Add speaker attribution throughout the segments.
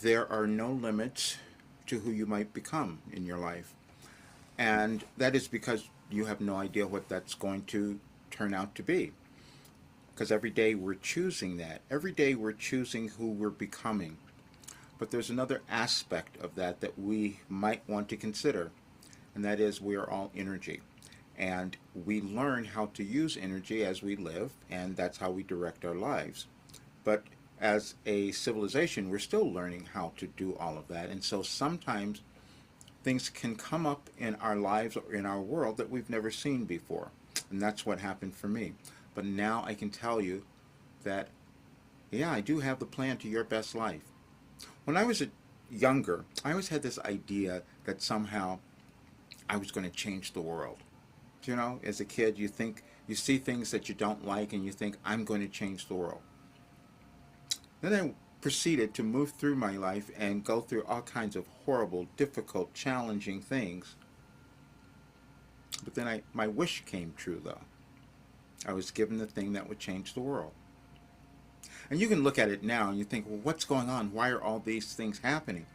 Speaker 1: there are no limits to who you might become in your life. And that is because you have no idea what that's going to turn out to be. Because every day we're choosing that. Every day we're choosing who we're becoming. But there's another aspect of that that we might want to consider, and that is we are all energy. And we learn how to use energy as we live, and that's how we direct our lives. But as a civilization, we're still learning how to do all of that. And so sometimes things can come up in our lives or in our world that we've never seen before. And that's what happened for me. But now I can tell you that, yeah, I do have the plan to your best life. When I was younger, I always had this idea that somehow I was going to change the world. You know, as a kid, you see things that you don't like and you think, I'm going to change the world. Then I proceeded to move through my life and go through all kinds of horrible, difficult, challenging things. But then my wish came true, though. I was given the thing that would change the world. And you can look at it now and you think, well, what's going on? Why are all these things happening?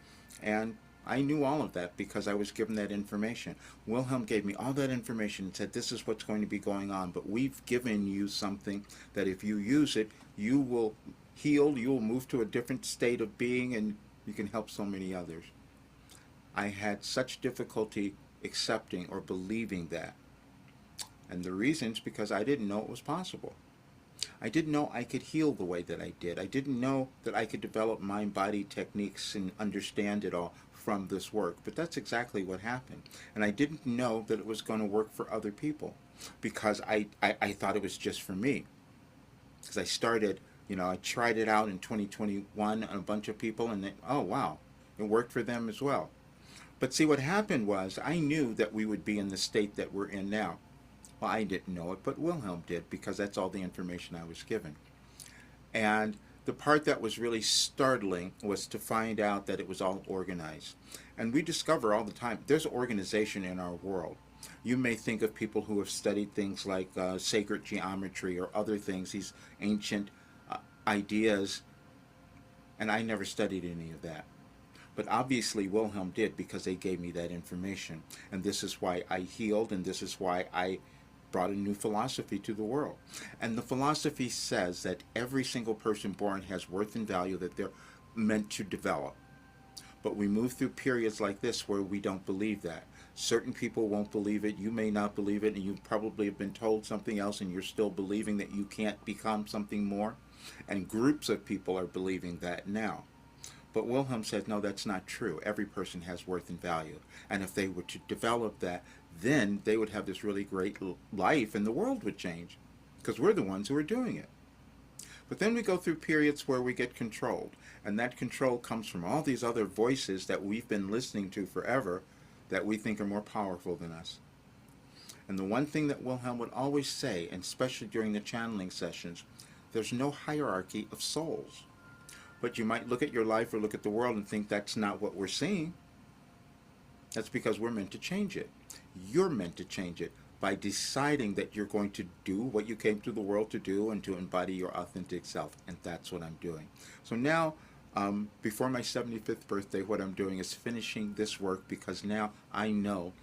Speaker 1: And I knew all of that because I was given that information. Wilhelm gave me all that information and said, this is what's going to be going on. But we've given you something that if you use it, you will heal, you will move to a different state of being, and you can help so many others. I had such difficulty accepting or believing that. And the reason is because I didn't know it was possible. I didn't know I could heal the way that I did. I didn't know that I could develop mind-body techniques and understand it all from this work. But that's exactly what happened. And I didn't know that it was going to work for other people because I thought it was just for me. Because I started, I tried it out in 2021 on a bunch of people and then, oh wow, it worked for them as well. But see, what happened was I knew that we would be in the state that we're in now. Well, I didn't know it, but Wilhelm did because that's all the information I was given. And the part that was really startling was to find out that it was all organized. And we discover all the time there's organization in our world. You may think of people who have studied things like sacred geometry or other things, these ancient ideas, and I never studied any of that. But obviously Wilhelm did because they gave me that information. And this is why I healed, and this is why I brought a new philosophy to the world. And the philosophy says that every single person born has worth and value that they're meant to develop. But we move through periods like this where we don't believe that. Certain people won't believe it. You may not believe it, and you probably have been told something else and you're still believing that you can't become something more. And groups of people are believing that now. But Wilhelm said, no, that's not true. Every person has worth and value. And if they were to develop that, then they would have this really great life and the world would change because we're the ones who are doing it. But then we go through periods where we get controlled, and that control comes from all these other voices that we've been listening to forever that we think are more powerful than us. And the one thing that Wilhelm would always say, and especially during the channeling sessions, there's no hierarchy of souls. But you might look at your life or look at the world and think that's not what we're seeing. That's because we're meant to change it. You're meant to change it by deciding that you're going to do what you came to the world to do and to embody your authentic self. And that's what I'm doing. So now, before my 75th birthday, what I'm doing is finishing this work because now I know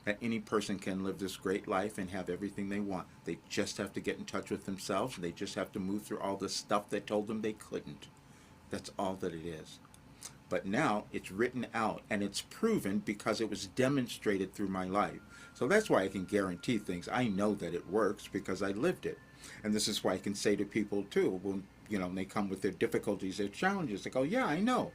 Speaker 1: that any person can live this great life and have everything they want. They just have to get in touch with themselves. They just have to move through all the stuff that told them they couldn't. That's all that it is. But now it's written out and it's proven because it was demonstrated through my life. So that's why I can guarantee things. I know that it works because I lived it. And this is why I can say to people too, when they come with their difficulties, their challenges, they go, yeah, I know.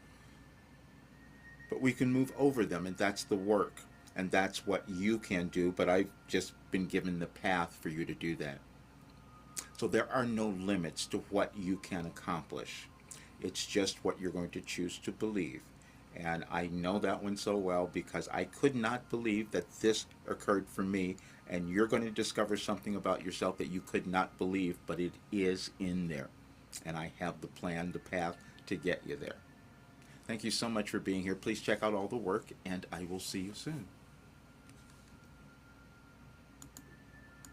Speaker 1: But we can move over them, and that's the work. And that's what you can do, but I've just been given the path for you to do that. So there are no limits to what you can accomplish. It's just what you're going to choose to believe. And I know that one so well because I could not believe that this occurred for me, and you're going to discover something about yourself that you could not believe, but it is in there. And I have the plan, the path to get you there. Thank you so much for being here. Please check out all the work, and I will see you soon.